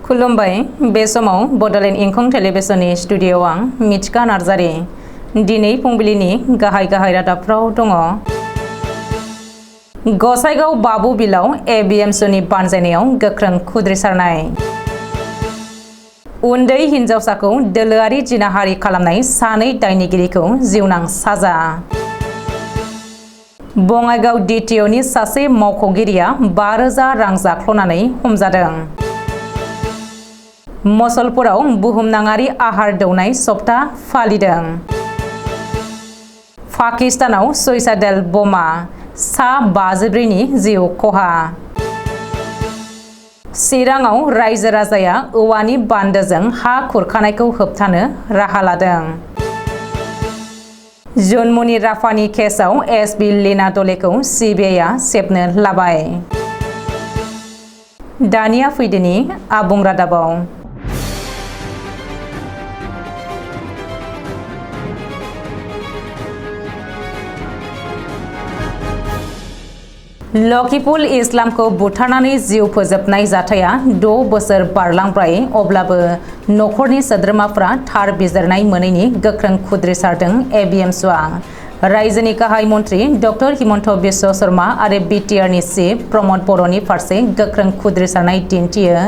खुलुमबाय बे समाव बडलेण्ड इंखं टेलिभिजननि स्टुडिय'आव आं मिथिका नार्जारी दिनै फुंबिलिनि गाहाय रादाबफ्राव दङ। गसाइगाव बाबु बिलाव एबिएमसुनि बानजायनायाव गोख्रों खुद्रिसारनाय। उन्दै हिनजावसाखौ दोलोआरि जिनाहारि खालामनाय सानै दायनिगिरिखौ जिउनां साजा। बङाइगाव डिटिअनि सासे मावख'गिरिया 5,000 रां जाख्ल'नानै हमजादों। मसलपुराव बुहुमनाङारि आहार दौनाय सप्ता फालिदों। पाकिस्तानाव सुइसाइडेल बमा सा 54 नि जिउ खहा। चिराङाव रायजो राजाया औवानि बान्दोजों हा खुरखानायखौ होबथानो राहा लादों। जुनमुनि राफानि केसआव एसपि लीना दलेखौ सिबिआइआ सेबनो लाबाय। दानिया फैदोनि आबुं रादाबाव। लकिपुल इस्लामखौ बुथारनानै जिउ फोजोबनाय जाथाया 6 बोसोर बारलांबाय, अब्लाबो नखरनि सोद्रोमाफ्रा थार बिजिरनाय मोनैनि गोख्रों खुद्रिसारदों एबिएमसुआ। रायजोनि गाहाय मन्त्रि डक्टर हिमन्त बिश्व शर्मा आरो बिटिआरनि चिफ प्रमद बर'नि फारसे गोख्रों खुद्रिसारनाय दिन्थियो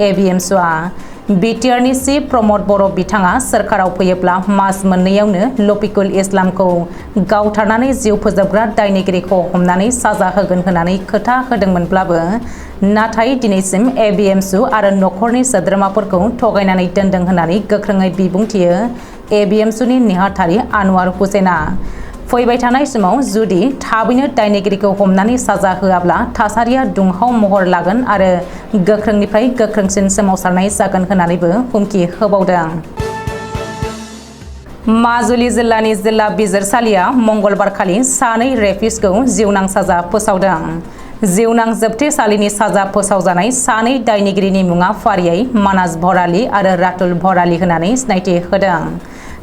एबिएमसुआ। बिटिआरनि चिफ प्रमद बर' बिथाङा सोरखाराव फैयोब्ला मास मोननैयावनो लकिपुल इस्लामखौ गावथारनानै जिउ फोजोबग्रा दायनिगिरिखौ हमनानै साजा होगोन होननानै खोथा होदोंमोनब्लाबो नाथाय दिनैसिम एबिएमसु आरो नखरनि सोद्रोमाफोरखौ थगायनानै दोनदों होननानै गोख्रोङै बिबुंथियो एबिएमसुनि नेहाथारि आनवार हुसेना। फैबाय थानाय समाव जुदि थाबैनो दायनिगिरिखौ हमनानै साजा होआब्ला थासारिया दुंहाव महर लागोन आरो गोख्रोंनिफ्राय गोख्रोंसिन सोमावसारनाय जागोन होननानैबो हुमखि होबावदों। माजुलि जिल्लानि जिल्ला बिजिरसालिया मंगलबारखालि सानै रेपिस्टखौ जिउनां साजा फोसावदों। जिउनां जोबथेसालिनि साजा फोसावजानाय सानै दायनिगिरिनि मुङा फारियै मानास भराली आरो रातुल भराली होननानै सिनायथि होदों।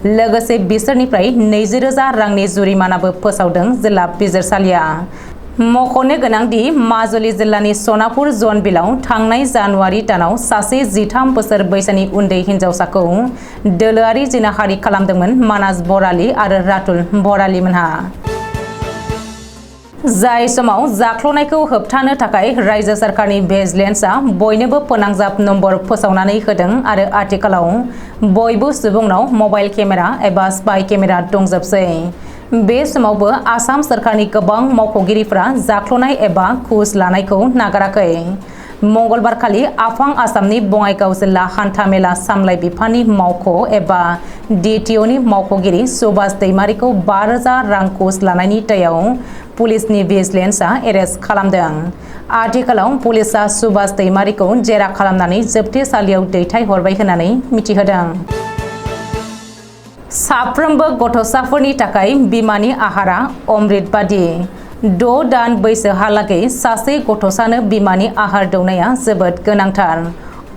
लोगोसे बिसोरनिफ्राय 20,000 रांनि जुरिमानाबो फोसावदों जिल्ला बिजिरसालिया। मख'नो गोनांदि माजुलि जिल्लानि सनापुर जन बिलाव थांनाय जानुवारि दानाव सासे 13 बोसोर बैसोनि उन्दै हिनजावसाखौ दोलोआरि जिनाहारि खालामदोंमोन मानास भराली आरो रातुल भरालीमोनहा। जाय समाव जाख्ल'नायखौ होबथानो थाखाय रायजो सोरखारनि भिजिलेन्सआ बयनोबो फोनांजाब नम्बर फोसावनानै होदों आरो आथिखालाव बयबो सुबुंनाव मबाइल केमेरा एबा स्पाइ केमेरा दंजोबसै। बे समावबो आसाम सोरखारनि गोबां मावख'गिरिफ्रा जाख्ल'नाय एबा घुस लानायखौ नागाराखै। मंगलबारखालि आफां आसामनि बङाइगाव जिल्ला हान्थामेला सामलाय बिफाननि मावख' एबा डिटिअनि मावख'गिरि सुभाष दैमारिखौ 5,000 रां घुस लानायनि दायाव पुलिसनि भिजिलेन्सआ एरेस्ट खालामदों। आथिखालाव पुलिसआ सुभाष दैमारिखौ जेरा खालामनानै जोबथेसालियाव दैथायहरबाय होननानै मिथिहोदों। साफ्रोमबो गथ'साफोरनि थाखाय बिमानि आहारा अमृत बादि। 6 दान बैसोहालागै सासे गथ'सानो बिमानि आहार दौनाया जोबोद गोनांथार।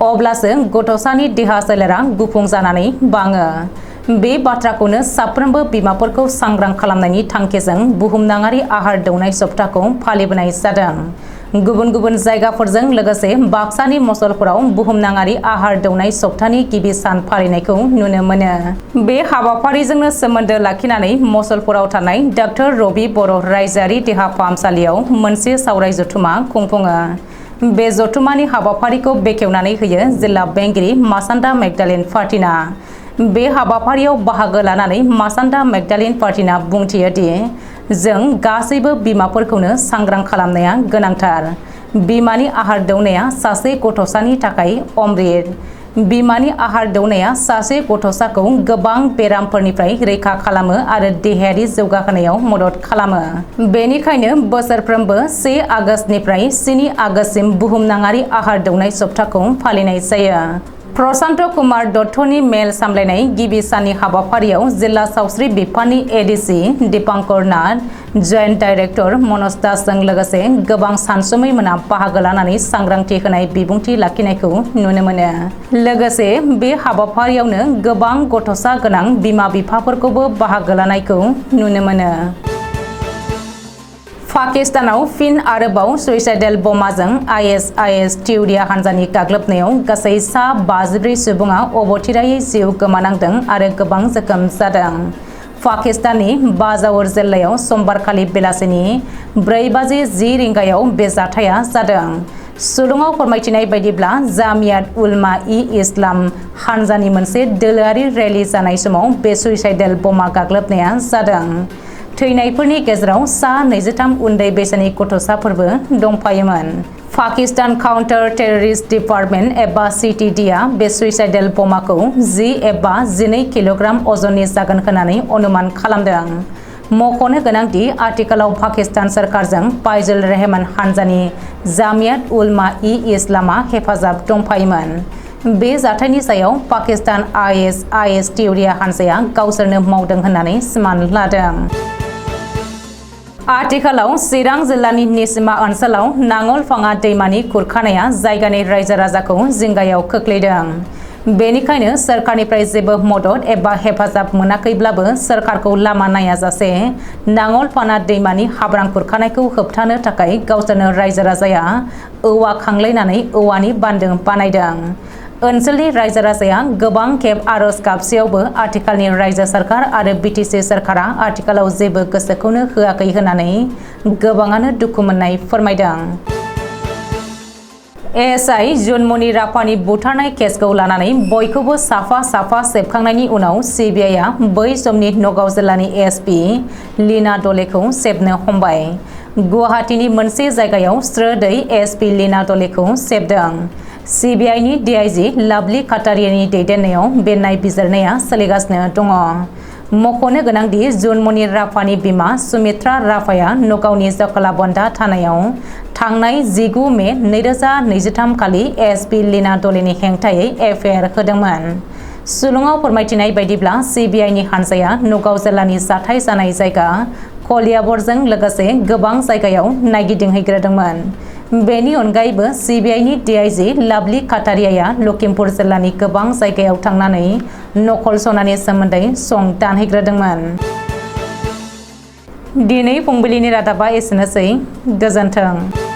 अब्लासो गथ'सानि देहा सोलेरा गुफुं जानानै बाङो। बे बाथ्राखौनो साफ्रोमबो बिमाफोरखौ सांग्रां खालामनायनि थांखिजों बुहुमनाङारि आहार दौनाय सप्ताखौ फालिबोनाय जादों। गुबुन गुबुन जायगाफोरजों लोगोसे बाक्सानि मसलपुराव बुहुमनाङारि आहार दौनाय सप्तानि गिबि सान फालिनायखौ नुनो मोनो। बे हाबाफारिजोंनो सोमोन्दो लाखिनानै मसलपुराव थानाय डक्टर रबि बर' रायजोआरि देहा फाहामसालियाव मोनसे सावराय जथुमा खुंफुङो। बे जथुमानि हाबाफारिखौ बेखेवनानै होयो जिल्ला बेंगिरि मासान्दा मेगदालिन फार्टिना। बे हाबाफारियाव बाहागो लानानै मासान्दा मेगदालिन फार्टिना बुंथियो दि जों गासैबो बिमाफोरखौनो सांग्रां खालामनाया गोनांथार। बिमानि आहार दौनाया सासे गथ'सानि थाखाय अमृत। बिमानि आहार दौनाया सासे गथ'साखौ गोबां बेरामफोरनिफ्राय रैखा खालामो आरो देहायारि जौगाहोनायाव मदद खालामो। बेनिखायनो बोसोरफ्रोमबो 1 आगस्तनिफ्राय 7 आगस्तसिम बुहुमनाङारि आहार दौनाय सप्ताखौ फालिनाय जायो। प्रशान्त कुमार दत्तनि मेल सामलायनाय गिबि साननि हाबाफारियाव जिल्ला सावस्रि बिफाननि एडिसि दीपांकर नाथ, जयेन्ट डाइरेक्टर मनज दासजों लोगोसे गोबां सानसुमैमोना बाहागो लानानै सांग्रांथि होनाय बिबुंथि लाखिनायखौ नुनो मोनो। लोगोसे बे हाबाफारियावनो गोबां गथ'सा गोनां बिमा बिफाफोरखौबो बाहागो लानायखौ नुनो मोनो। पाकिस्तानाव फिन आरोबाव सुइसाइडेल बमाजों ISIS थिउरिया हानजानि गाग्लोबनायाव गासै सा 54 सुबुङा अबथिरायै जिउ गोमानांदों आरो गोबां जोखोम जादों। पाकिस्ताननि बाजावर जिल्लायाव समबारखालि बेलासिनि 4:10 रिंगायाव बे जाथाया जादों। सुलुङाव फोरमायथिनाय बायदिब्ला जामियात उलमा-इ-इस्लाम हानजानि मोनसे दोलोआरि रेली जानाय समाव बे सुइसाइडेल बमा गाग्लोबनाया जादों। थैनायफोरनि गेजेराव सा 23 उन्दै बैसोनि गथ'साफोरबो दंफायोमोन। पाकिस्तान काउन्टार टेररिस्ट डिपार्टमेन्ट एबा CTD-आ बे सुइसाइडेल बमाखौ 10 एबा 12 किल'ग्राम अजननि जागोन होननानै अनुमान खालामदों। मख'नो गोनांदि आथिखालाव पाकिस्तान सोरखारजों फाइजुल रहमान हानजानि जामियात उलमा-इ-इस्लामआ हेफाजाब दंफायोमोन। बे जाथायनि सायाव पाकिस्तान ISIS थिउरिया हानजाया गावसोरनो मावदों होननानै सिमान लादों। आथिखालाव चिरां जिल्लानि निसिमा ओनसोलाव नांगलफाङा दैमानि खुरखानाया जायगानि रायजो राजाखौ जिंगायाव खोख्लैदों। बेनिखायनो सोरखारनिफ्राय जेबो मदद एबा हेफाजाब मोनाखैब्लाबो सोरखारखौ लामा नायाजासे नांगलफाङा दैमानि हाब्रां खुरखानायखौ होबथानो थाखाय गावसोरनो रायजो राजाया औवा खांलायनानै औवानि बान्दो बानायदों। ओनसोलनि रायजो राजाया गोबां खेब आरज गाबसेयावबो आथिखालनि रायजो सोरखार आरो BTC सोरखारा आथिखालाव जेबो गोसोखौनो होआखै होननानै गोबाङानो दुखु मोननाय फोरमायदों। ASI जुनमनि राफानि बुथारनाय केसखौ लानानै बयखौबो साफा सेबखांनायनि उनाव CBI-आ बै समनि नगाव जिल्लानि ASP लीना दलेखौ सेबनो हमबाय। गुवाहाटीनि मोनसे जायगायाव स्रोदै ASP लीना दलेखौ सेबदों। CBI-नि DIG लाभली काटारियानि दैदेननायाव बे नायबिजिरनाया सोलिगासिनो दङ। मख'नो गोनांदि जुनमनि राफानि बिमा सुमित्रा राफाया नगावनि जखलाबन्दा थानायाव थांनाय 19 मे 2023 खालि ASP लीना दलेनि हेंथायै FIR होदोंमोन। सुलुङाव फोरमायथिनाय बायदिब्ला CBI-नि हानजाया नगाव जिल्लानि जाथाय जानाय जायगा कलियाबरजों लोगोसे गोबां जायगायाव नायगिदिंहैग्रोदोंमोन। बेनि अनगायैबो CBI-नि DIG लाभली काटारियाया लखिमपुर जिल्लानि गोबां जायगायाव थांनानै नखल सनानि सोमोन्दै सं दानहैग्रोदोंमोन। दिनै फुंबिलिनि रादाबा एसेनोसै। गोजोन्थों।